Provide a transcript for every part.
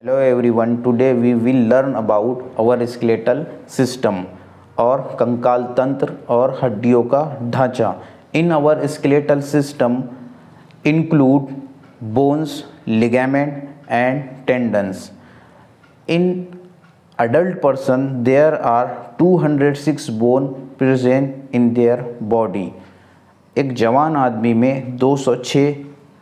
Hello everyone, today we will learn about our skeletal system और कंकाल तंत्र और हड्डियों का ढांचा. In our skeletal system include bones, ligament and tendons. In adult person there are 206 bone present in their body. एक जवान आदमी में 206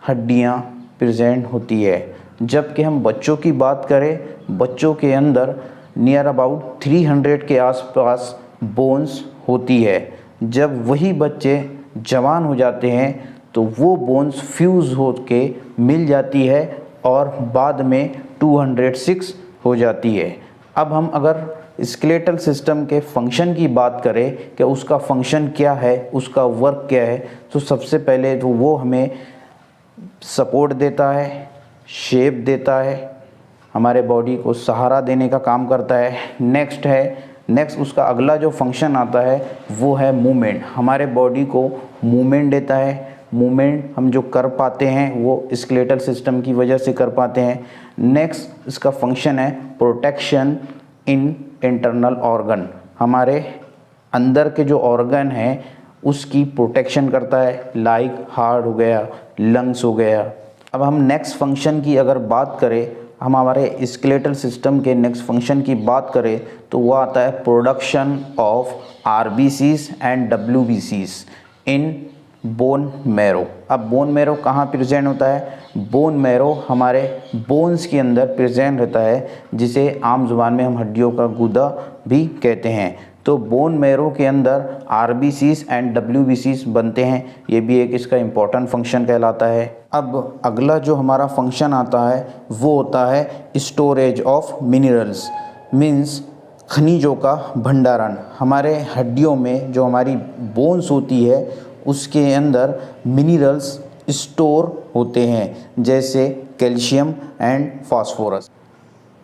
हड्डियां प्रेजेंट होती है. जबकि हम बच्चों की बात करें, बच्चों के अंदर नियर अबाउट 300 के आसपास बोन्स होती है. जब वही बच्चे जवान हो जाते हैं तो वो बोन्स फ्यूज़ हो के मिल जाती है और बाद में 206 हो जाती है. अब हम अगर स्केलेटल सिस्टम के फंक्शन की बात करें कि उसका फंक्शन क्या है, उसका वर्क क्या है, तो सबसे पहले तो वो हमें सपोर्ट देता है, शेप देता है, हमारे बॉडी को सहारा देने का काम करता है. नेक्स्ट उसका अगला जो फंक्शन आता है वो है मूवमेंट. हमारे बॉडी को मूवमेंट देता है. मूवमेंट हम जो कर पाते हैं वो स्केलेटल सिस्टम की वजह से कर पाते हैं. नेक्स्ट इसका फंक्शन है प्रोटेक्शन इन इंटरनल ऑर्गन. हमारे अंदर के जो ऑर्गन हैं उसकी प्रोटेक्शन करता है, लाइक हार्ट हो गया, लंग्स हो गया. अब हम नेक्स्ट फंक्शन की अगर बात करें, हम हमारे स्केलेटल सिस्टम के नेक्स्ट फंक्शन की बात करें तो वो आता है प्रोडक्शन ऑफ आरबीसीज एंड डब्ल्यूबीसीज इन बोन मैरो. अब बोन मैरो कहाँ प्रेजेंट होता है? बोन मैरो हमारे बोन्स के अंदर प्रेजेंट रहता है, जिसे आम जुबान में हम हड्डियों का गूदा भी कहते हैं. तो बोन मैरो के अंदर आरबीसीज एंड डब्ल्यूबीसीज बनते हैं. ये भी एक इसका इम्पॉर्टेंट फंक्शन कहलाता है. अब अगला जो हमारा फंक्शन आता है वो होता है स्टोरेज ऑफ मिनरल्स, मीन्स खनिजों का भंडारण. हमारे हड्डियों में जो हमारी बोन्स होती है उसके अंदर मिनरल्स स्टोर होते हैं, जैसे कैल्शियम एंड फास्फोरस.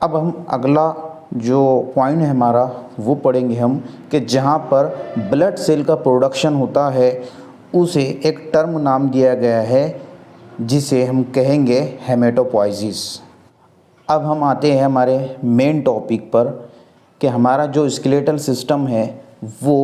अब हम अगला जो पॉइंट है हमारा वो पढ़ेंगे हम कि जहाँ पर ब्लड सेल का प्रोडक्शन होता है उसे एक टर्म नाम दिया गया है जिसे हम कहेंगे हेमेटोपोइसिस. अब हम आते हैं हमारे मेन टॉपिक पर कि हमारा जो स्केलेटल सिस्टम है वो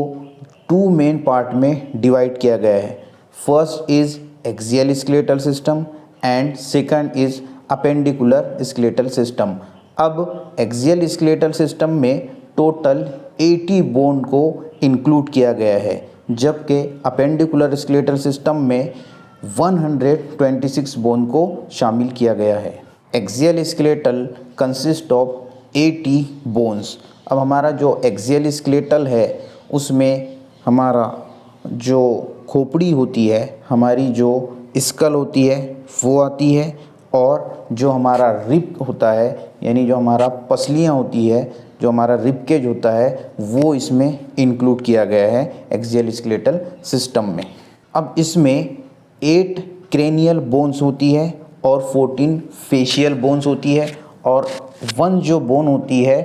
2 मेन पार्ट में डिवाइड किया गया है. First is axial skeletal system and second is appendicular skeletal system. अब एक्सियल स्केलेटल सिस्टम में टोटल 80 बोन को इंक्लूड किया गया है, जबकि अपेंडिकुलर स्केलेटल सिस्टम में 126 बोन को शामिल किया गया है. Axial skeletal consist of 80 bones. अब हमारा जो एक्सियल स्केलेटल है उसमें हमारा जो खोपड़ी होती है, हमारी जो स्कल होती है वो आती है, और जो हमारा रिब होता है यानी जो हमारा पसलियाँ होती है, जो हमारा रिबकेज होता है वो इसमें इंक्लूड किया गया है एक्सियल स्केलेटल सिस्टम में. अब इसमें 8 क्रेनियल बोन्स होती है और 14 फेशियल बोन्स होती है, और 1 जो बोन होती है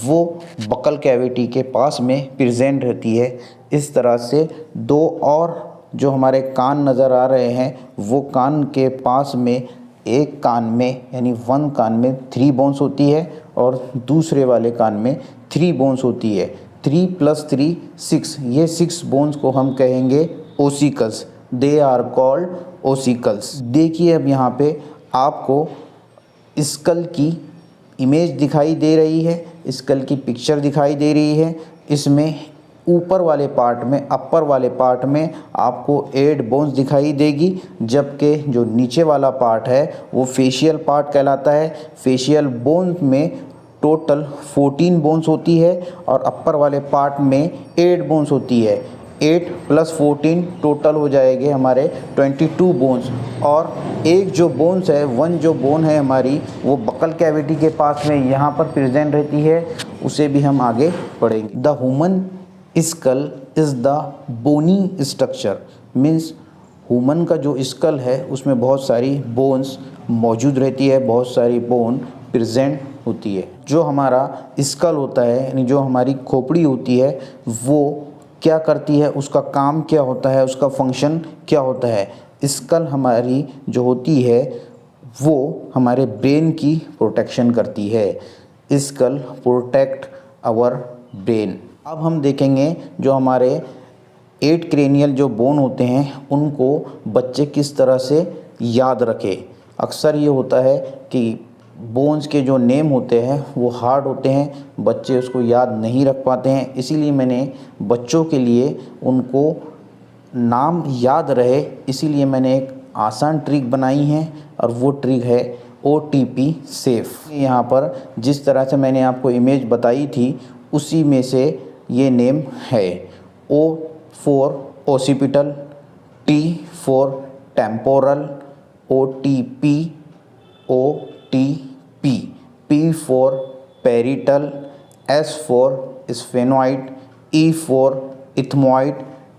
वो बकल कैविटी के पास में प्रेजेंट रहती है. इस तरह से 2 और जो हमारे कान नज़र आ रहे हैं वो कान के पास में एक कान में यानी 1 कान में 3 बोन्स होती है और दूसरे वाले कान में 3 बोन्स होती है. 3 + 3 6. ये 6 बोन्स को हम कहेंगे ossicles. They are called ossicles. देखिए अब यहाँ पे आपको स्कल की इमेज दिखाई दे रही है, स्कल की पिक्चर दिखाई दे रही है. इसमें ऊपर वाले पार्ट में, अपर वाले पार्ट में आपको 8 बोन्स दिखाई देगी, जबकि जो नीचे वाला पार्ट है वो फेशियल पार्ट कहलाता है. फेशियल बोन में टोटल 14 बोन्स होती है और अपर वाले पार्ट में 8 बोन्स होती है. 8 + 14 टोटल हो जाएंगे हमारे 22 बोन्स. और एक जो बोन्स है, 1 जो बोन है हमारी वो बकल कैविटी के पास में यहाँ पर प्रेजेंट रहती है, उसे भी हम आगे पढ़ेंगे. The human skull is the bony structure, means human का जो स्कल है उसमें बहुत सारी बोन्स मौजूद रहती है, बहुत सारी बोन प्रेजेंट होती है. जो हमारा स्कल होता है यानी जो हमारी खोपड़ी होती है वो क्या करती है, उसका काम क्या होता है, उसका फंक्शन क्या होता है. स्कल हमारी जो होती है वो हमारे ब्रेन की प्रोटेक्शन करती है। Skull protect our brain. अब हम देखेंगे जो हमारे 8 क्रेनियल जो बोन होते हैं उनको बच्चे किस तरह से याद रखे। अक्सर ये होता है कि बोन्स के जो नेम होते हैं वो हार्ड होते हैं, बच्चे उसको याद नहीं रख पाते हैं। इसीलिए मैंने बच्चों के लिए उनको नाम याद रहे इसीलिए मैंने एक आसान ट्रिक बनाई है और वो ट्रिक है OTP सेफ। यहाँ पर जिस तरह से मैंने आपको इमेज बताई थी उसी में से ये नेम है। O for occipital, T for temporal, OTP, OTP, P for parietal, S for sphenoid, E for ethmoid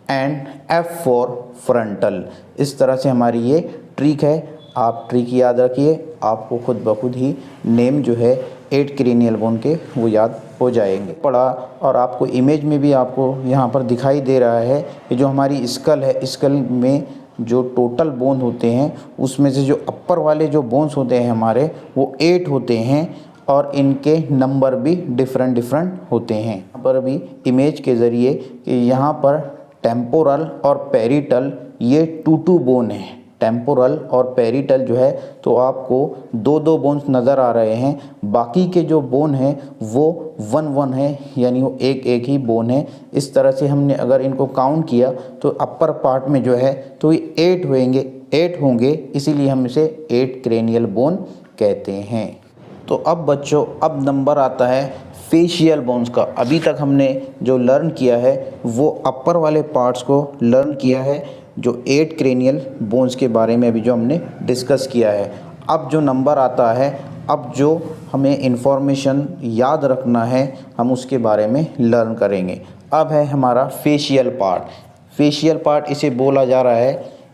and F for frontal। इस तरह से हमारी ये ट्रिक है। आप ट्रिक याद रखिए, आपको खुद ब खुद ही नेम जो है 8 क्रेनियल बोन के वो याद हो जाएंगे। पढ़ा और आपको इमेज में भी आपको यहाँ पर दिखाई दे रहा है कि जो हमारी स्कल है, स्कल में जो टोटल बोन होते हैं उसमें से जो अपर वाले जो बोन्स होते हैं हमारे वो 8 होते हैं और इनके नंबर भी डिफरेंट होते हैं। यहाँ पर भी इमेज के ज़रिए कि यहाँ पर टेम्पोरल और पेरिटल ये 2 बोन हैं। टेम्पोरल और पेरिटल जो है तो आपको 2 बोन्स नज़र आ रहे हैं, बाकी के जो बोन हैं वो 1 है, यानी वो एक ही बोन है। इस तरह से हमने अगर इनको काउंट किया तो अपर पार्ट में जो है तो ये 8 होंगे, इसीलिए हम इसे 8 क्रेनियल बोन कहते हैं। तो अब बच्चों अब नंबर आता है फेशियल बोन्स का। अभी तक हमने जो लर्न किया है वो अपर वाले पार्ट्स को लर्न किया है, जो 8 क्रेनियल बोन्स के बारे में अभी जो हमने डिस्कस किया है। अब जो नंबर आता है, अब जो हमें इन्फॉर्मेशन याद रखना है हम उसके बारे में लर्न करेंगे। अब है हमारा फेशियल पार्ट। फेशियल पार्ट इसे बोला जा रहा है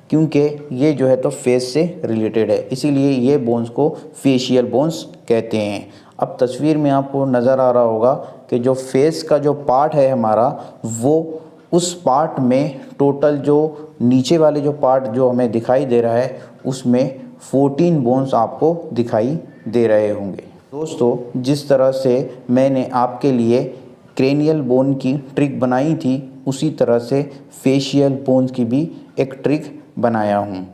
क्योंकि ये जो है तो फेस से रिलेटेड है, इसीलिए ये बोन्स को फेशियल बोन्स कहते हैं। अब तस्वीर में आपको नज़र आ रहा होगा कि जो फेस का जो पार्ट है हमारा वो उस पार्ट में टोटल जो नीचे वाले जो पार्ट जो हमें दिखाई दे रहा है उसमें 14 बोन्स आपको दिखाई दे रहे होंगे। दोस्तों जिस तरह से मैंने आपके लिए क्रेनियल बोन की ट्रिक बनाई थी उसी तरह से फेशियल बोन्स की भी एक ट्रिक बनाया हूँ।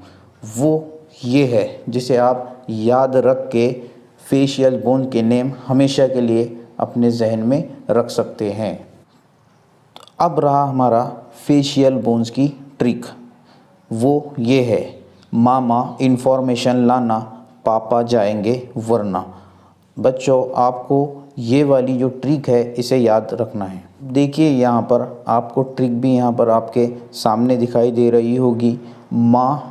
वो ये है जिसे आप याद रख के फेशियल बोन के नेम हमेशा के लिए अपने जहन में रख सकते हैं। तो अब रहा हमारा फेशियल बोन्स की ट्रिक, वो ये है मामा इन्फॉर्मेशन लाना, पापा जाएंगे वरना। बच्चों आपको ये वाली जो ट्रिक है इसे याद रखना है। देखिए यहाँ पर आपको ट्रिक भी यहाँ पर आपके सामने दिखाई दे रही होगी। मा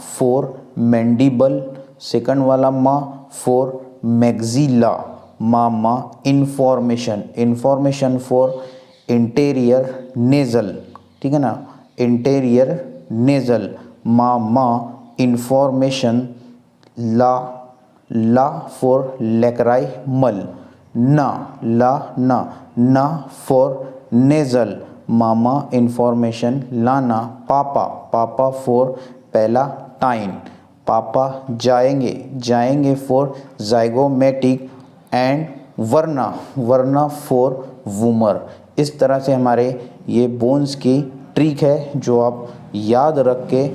फॉर मैंडिबल, सेकंड वाला मा फॉर मैग्जिला। मामा इन्फॉर्मेशन फॉर इंटीरियर नेज़ल, ठीक है ना, इंटीरियर नेज़ल। मामा इन्फॉर्मेशन ला फॉर लैक्राइमल, ना फॉर नेज़ल। मामा इन्फॉर्मेशन लाना। पापा फॉर पैलाटाइन, पापा जाएंगे फॉर ज़ाइगोमेटिक एंड वरना फॉर वूमर। इस तरह से हमारे ये बोन्स की ट्रिक है जो आप याद रख के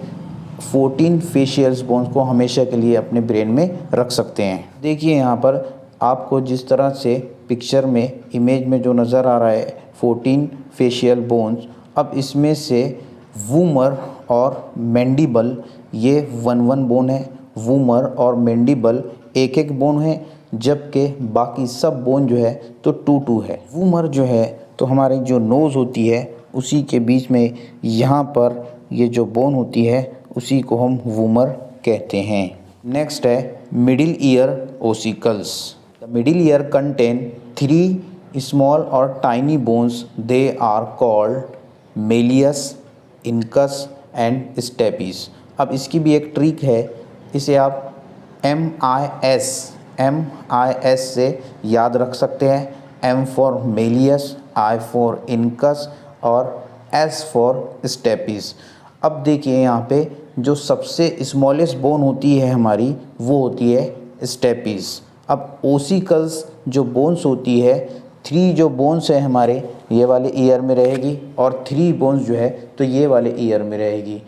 14 फेशियल बोन्स को हमेशा के लिए अपने ब्रेन में रख सकते हैं। देखिए यहाँ पर आपको जिस तरह से पिक्चर में इमेज में जो नज़र आ रहा है 14 फेशियल बोन्स, अब इसमें से वूमर और मैंडिबल ये 1 बोन है। वूमर और मैंडिबल एक बोन है, जबकि बाकी सब बोन जो है तो 2 है। वूमर जो है तो हमारी जो नोज़ होती है उसी के बीच में यहाँ पर ये जो बोन होती है उसी को हम वूमर कहते हैं। नेक्स्ट है middle ear ossicles. The middle ear contain 3 small और tiny bones, they are called malleus, incus and stapes. अब इसकी भी एक ट्रिक है, इसे आप MIS से याद रख सकते हैं। M for Méliès, I for incus और S फॉर स्टेपिस। अब देखिए यहाँ पे जो सबसे स्मॉलेस्ट बोन होती है हमारी वो होती है स्टेपीज। अब ओसिकल्स जो बोन्स होती है, 3 जो बोन्स है हमारे ये वाले ईयर में रहेगी और 3 बोन्स जो है तो ये वाले ईयर में रहेगी।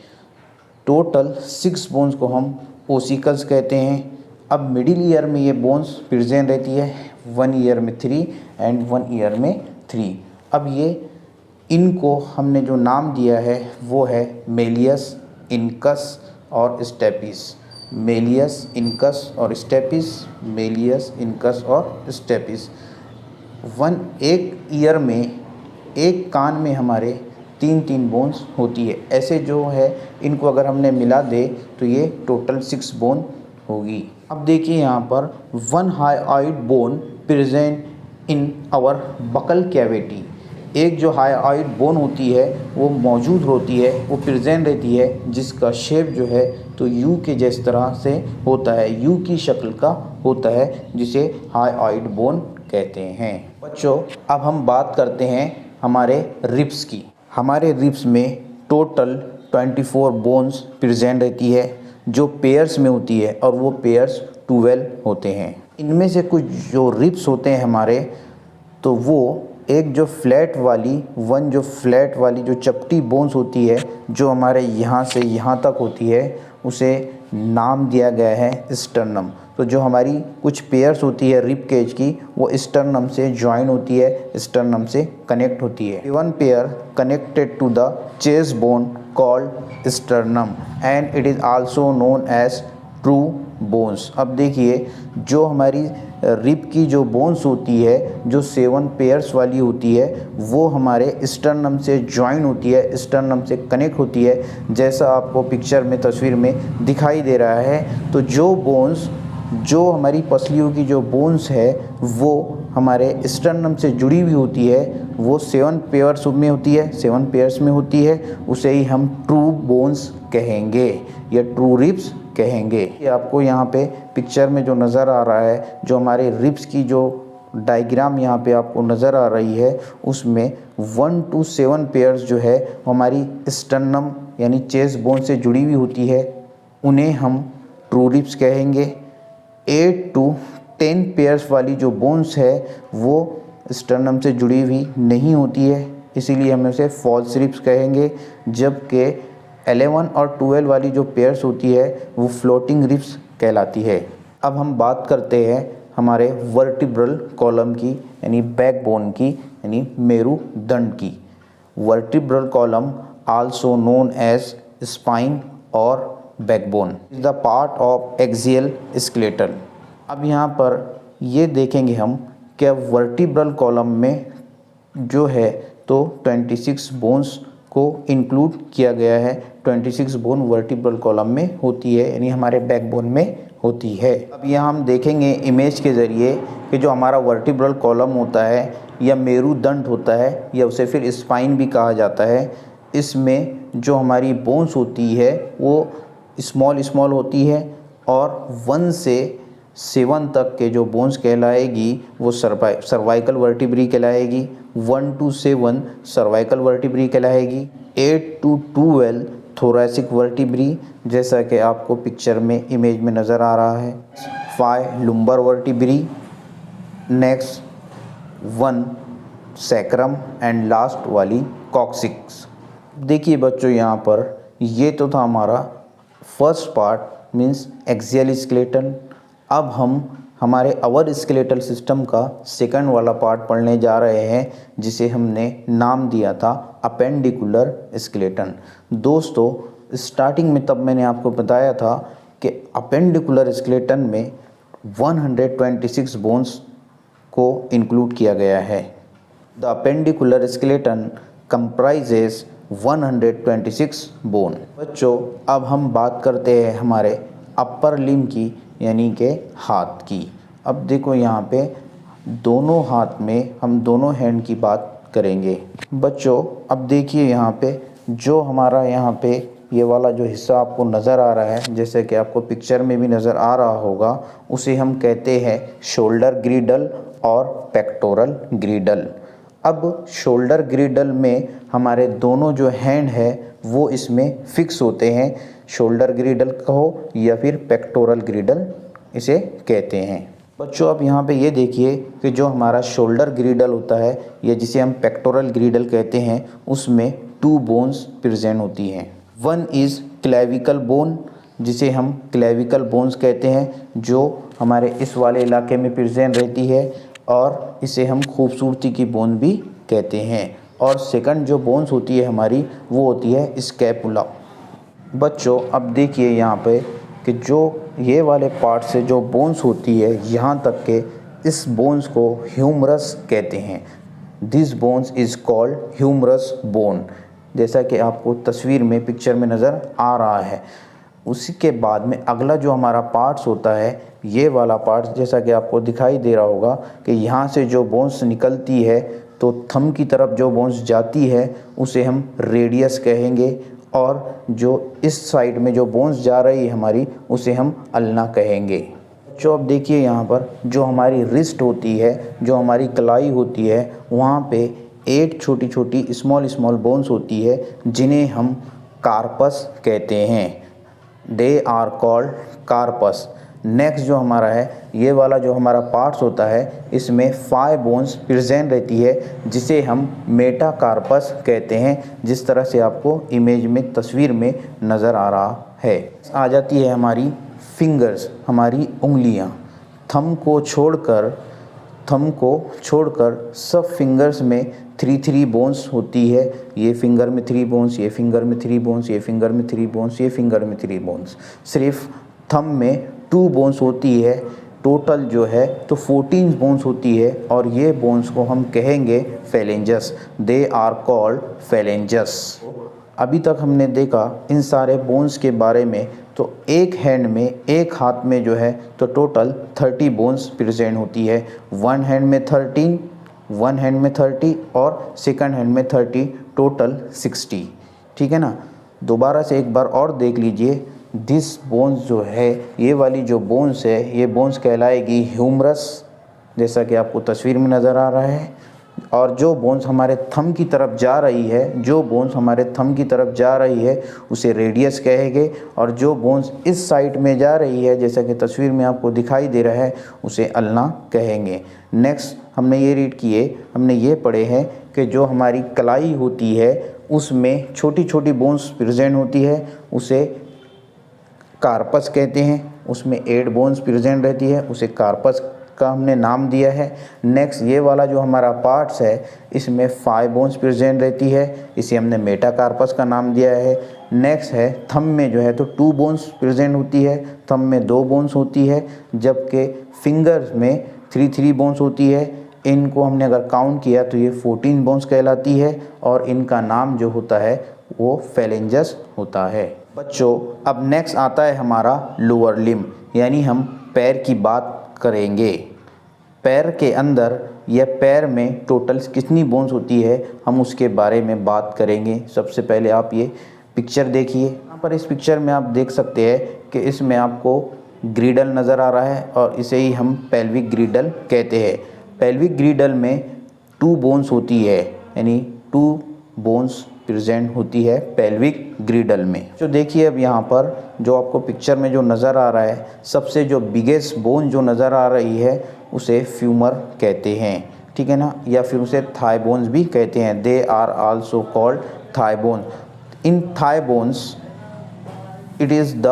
टोटल 6 बोन्स को हम ओसिकल्स कहते हैं। अब मिडिल ईयर में ये बोन्स प्रेजेंट रहती है, 1 ईयर में 3 एंड 1 ईयर में 3। अब ये इनको हमने जो नाम दिया है वो है मेलियस, इनकस और स्टेपिस। मेलियस, इनकस और स्टेपिस, मेलियस, इनकस और स्टेपिस। एक ईयर में एक कान में हमारे 3 बोन्स होती है। ऐसे जो है इनको अगर हमने मिला दे तो ये टोटल 6 बोन होगी। अब देखिए यहाँ पर 1 hyoid bone present in our buccal cavity. एक जो हाईऑइड बोन होती है वो मौजूद होती है, वो प्रेजेंट रहती है, जिसका शेप जो है तो यू के जिस तरह से होता है, यू की शक्ल का होता है, जिसे हाईऑइड बोन कहते हैं। बच्चों अब हम बात करते हैं हमारे रिब्स की। हमारे रिब्स में टोटल 24 बोन्स प्रेजेंट रहती है जो पेयर्स में होती है और वो पेयर्स 12 होते हैं। इनमें से कुछ जो रिब्स होते हैं हमारे, तो वो एक जो फ्लैट वाली जो चपटी बोन्स होती है जो हमारे यहाँ से यहाँ तक होती है, उसे नाम दिया गया है स्टर्नम। तो जो हमारी कुछ पेयर्स होती है रिब केज की, वो स्टर्नम से ज्वाइन होती है, स्टर्नम से कनेक्ट होती है। 1 pair connected to the chest bone called sternum and it is also known as true bones. अब देखिए जो हमारी रिब की जो बोन्स होती है, जो 7 पेयर्स वाली होती है, वो हमारे स्टर्नम से ज्वाइन होती है, स्टर्नम से कनेक्ट होती है, जैसा आपको पिक्चर में तस्वीर में दिखाई दे रहा है। तो जो हमारी पसलियों की जो बोन्स है वो हमारे स्टर्नम से जुड़ी हुई होती है, वो 7 पेयर्स में होती है, 7 पेयर्स में होती है, उसे ही हम ट्रू बोन्स कहेंगे या ट्रू रिब्स कहेंगे। ये आपको यहाँ पे पिक्चर में जो नज़र आ रहा है, जो हमारे रिब्स की जो डायग्राम यहाँ पे आपको नज़र आ रही है, उसमें 1 to 7 पेयर्स जो है हमारी स्टर्नम यानी चेस्ट बोन से जुड़ी हुई होती है, उन्हें हम ट्रू रिब्स कहेंगे। 8 to 10 पेयर्स वाली जो बोन्स है वो स्टर्नम से जुड़ी हुई नहीं होती है, इसीलिए हम उसे फॉल्स रिब्स कहेंगे। जबकि 11 और 12 वाली जो पेयर्स होती है वो फ्लोटिंग रिब्स कहलाती है। अब हम बात करते हैं हमारे वर्टिब्रल कॉलम की यानी बैकबोन की, यानी मेरुदंड की। Vertebral column also known as spine और backbone is the part of axial skeletal. अब यहाँ पर ये देखेंगे हम कि वर्टिब्रल कॉलम में जो है तो 26 बोन्स को इंक्लूड किया गया है। 26 बोन वर्टिब्रल कॉलम में होती है, यानी हमारे बैकबोन में होती है। अब यहाँ हम देखेंगे इमेज के ज़रिए कि जो हमारा वर्टिब्रल कॉलम होता है या मेरुदंड होता है या उसे फिर स्पाइन भी कहा जाता है, इसमें जो हमारी बोन्स होती है वो स्मॉल होती है और 1 से 7 तक के जो बोन्स कहलाएगी वो सर्वाइकल वर्टिब्री कहलाएगी। 1 to 7 सर्वाइकल वर्टिब्री कहलाएगी। 8 to 12 थोरैसिक वर्टिब्री, जैसा कि आपको पिक्चर में इमेज में नज़र आ रहा है। 5 lumbar vertebrae, next 1 sacrum and last वाली कॉक्सिक्स। देखिए बच्चों यहाँ पर ये तो था हमारा first part means axial skeleton. अब हम हमारे अवर स्केलेटल सिस्टम का सेकंड वाला पार्ट पढ़ने जा रहे हैं, जिसे हमने नाम दिया था अपेंडिकुलर स्केलेटन। दोस्तों स्टार्टिंग में तब मैंने आपको बताया था कि अपेंडिकुलर स्केलेटन में 126 बोन्स को इंक्लूड किया गया है। The appendicular skeleton comprises 126 bone. बच्चों अब हम बात करते हैं हमारे अपर लिम्ब की यानी कि हाथ की। अब देखो यहाँ पे दोनों हाथ में हम दोनों हैंड की बात करेंगे। बच्चों अब देखिए यहाँ पे जो हमारा यहाँ पे ये वाला जो हिस्सा आपको नज़र आ रहा है, जैसे कि आपको पिक्चर में भी नज़र आ रहा होगा, उसे हम कहते हैं शोल्डर ग्रिडल और पेक्टोरल ग्रिडल। अब शोल्डर ग्रिडल में हमारे दोनों जो हैंड है वो इसमें फिक्स होते हैं, शोल्डर ग्रिडल कहो या फिर पेक्टोरल ग्रिडल इसे कहते हैं। बच्चों अब यहाँ पे ये देखिए कि जो हमारा शोल्डर ग्रिडल होता है या जिसे हम पेक्टोरल ग्रिडल कहते हैं, उसमें 2 बोन्स प्रेजेंट होती हैं। वन इज़ क्लेविकल बोन, जिसे हम क्लेविकल बोन्स कहते हैं, जो हमारे इस वाले इलाके में प्रेजेंट रहती है और इसे हम खूबसूरती की बोन भी कहते हैं। और सेकंड जो बोन्स होती है हमारी, वो होती है स्कैपुला। बच्चों अब देखिए यहाँ पे कि जो ये वाले पार्ट से जो बोन्स होती है, यहाँ तक के इस बोन्स को ह्यूमरस कहते हैं। This bones is called humerus bone, जैसा कि आपको तस्वीर में पिक्चर में नज़र आ रहा है। उसी के बाद में अगला जो हमारा पार्ट्स होता है, ये वाला पार्ट जैसा कि आपको दिखाई दे रहा होगा कि यहाँ से जो बोन्स निकलती है तो थंब की तरफ जो बोन्स जाती है उसे हम रेडियस कहेंगे, और जो इस साइड में जो बोन्स जा रही है हमारी, उसे हम अल्ना कहेंगे। जो अब देखिए यहाँ पर जो हमारी रिस्ट होती है, जो हमारी कलाई होती है, वहाँ पे 8 छोटी छोटी स्मॉल बोन्स होती है जिन्हें हम कार्पस कहते हैं। They are called carpus. Next जो हमारा है, ये वाला जो हमारा पार्ट्स होता है, इसमें 5 बोन्स प्रेजेंट रहती है जिसे हम मेटाकार्पस कहते हैं, जिस तरह से आपको इमेज में तस्वीर में नज़र आ रहा है। आ जाती है हमारी फिंगर्स, हमारी उंगलियां। थंब को छोड़कर सब फिंगर्स में 3 बोन्स होती है। ये फिंगर में 3 बोन्स, ये फिंगर में 3 बोन्स, ये फिंगर में 3 बोन्स, ये फिंगर में 3 बोन्स। सिर्फ थंब में 2 बोन्स होती है। टोटल जो है तो 14 बोन्स होती है, और ये बोन्स को हम कहेंगे phalanges. They are called phalanges. अभी तक हमने देखा इन सारे बोन्स के बारे में, तो एक हाथ में जो है तो टोटल 30 बोन्स प्रेजेंट होती है। वन हैंड में 30 और सेकंड हैंड में 30, टोटल 60। ठीक है ना। दोबारा से एक बार और देख लीजिए। दिस बोन्स जो है, ये वाली जो बोन्स है, ये बोन्स कहलाएगी ह्यूमरस, जैसा कि आपको तस्वीर में नज़र आ रहा है। और जो बोन्स हमारे थंब की तरफ जा रही है, उसे रेडियस कहेंगे, और जो बोन्स इस साइड में जा रही है, जैसा कि तस्वीर में आपको दिखाई दे रहा है, उसे अल्ना कहेंगे। नेक्स्ट हमने ये पढ़े हैं कि जो हमारी कलाई होती है उसमें छोटी छोटी बोन्स प्रेजेंट होती है, उसे कार्पस कहते हैं। उसमें 8 बोन्स प्रेजेंट रहती है, उसे कार्पस का हमने नाम दिया है। नेक्स्ट ये वाला जो हमारा पार्ट्स है, इसमें 5 बोन्स प्रेजेंट रहती है, इसे हमने मेटाकार्पस का नाम दिया है। नेक्स्ट है थंब में जो है तो 2 बोन्स प्रेजेंट होती है, थंब में 2 बोन्स होती है, जबकि फिंगर्स में 3 बोन्स होती है। इनको हमने अगर काउंट किया तो ये 14 बोन्स कहलाती है, और इनका नाम जो होता है वो फेलेंजस होता है। बच्चों अब नेक्स्ट आता है हमारा लोअर लिम्ब, यानी हम पैर की बात करेंगे। पैर के अंदर या पैर में टोटल कितनी बोन्स होती है, हम उसके बारे में बात करेंगे। सबसे पहले आप ये पिक्चर देखिए। यहाँ पर इस पिक्चर में आप देख सकते हैं कि इसमें आपको ग्रिडल नज़र आ रहा है, और इसे ही हम पेल्विक ग्रिडल कहते हैं। पेल्विक ग्रिडल में 2 बोन्स होती है, यानी 2 बोन्स प्रेजेंट होती है पेल्विक ग्रिडल में। जो देखिए अब यहाँ पर जो आपको पिक्चर में जो नज़र आ रहा है, सबसे जो बिगेस्ट बोन जो नज़र आ रही है, उसे फ्यूमर कहते हैं। ठीक है ना, या फिर उसे थाई बोन्स भी कहते हैं। They are also called thigh bone. In thigh bones it is the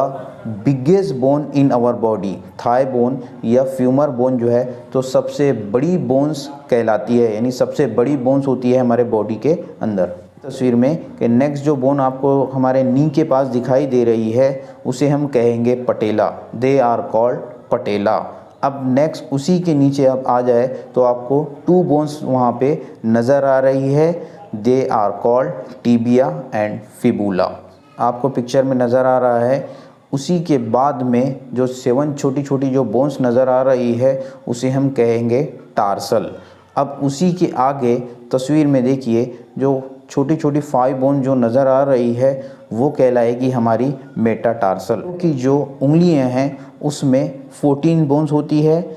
biggest bone in our body. Thigh bone या फ्यूमर बोन जो है तो सबसे बड़ी बोन्स कहलाती है, यानी सबसे बड़ी बोन्स होती है हमारे बॉडी के अंदर। तस्वीर में कि नेक्स्ट जो बोन आपको हमारे नी के पास दिखाई दे रही है, उसे हम कहेंगे पटेला। दे आर कॉल्ड पटेला। अब नेक्स्ट उसी के नीचे आप आ जाए तो आपको 2 बोन्स वहाँ पे नज़र आ रही है। They are called tibia and fibula, आपको पिक्चर में नज़र आ रहा है। उसी के बाद में जो 7 छोटी छोटी जो बोन्स नज़र आ रही है, उसे हम कहेंगे टार्सल। अब उसी के आगे तस्वीर में देखिए जो छोटी छोटी 5 बोन जो नज़र आ रही है, वो कहलाएगी हमारी मेटाटार्सल। की जो उंगलियां हैं उसमें 14 बोन्स होती है,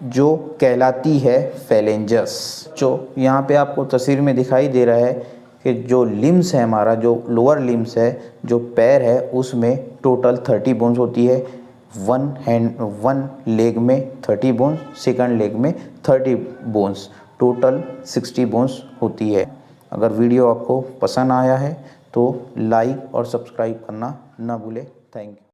जो कहलाती है फेलेंजस। जो यहाँ पे आपको तस्वीर में दिखाई दे रहा है कि जो लिम्स है हमारा, जो लोअर लिम्स है, जो पैर है, उसमें टोटल 30 बोन्स होती है। वन लेग में 30 बोन्स, सेकंड लेग में 30 बोन्स, टोटल 60 बोन्स होती है। अगर वीडियो आपको पसंद आया है तो लाइक और सब्सक्राइब करना ना भूलें। Thank you.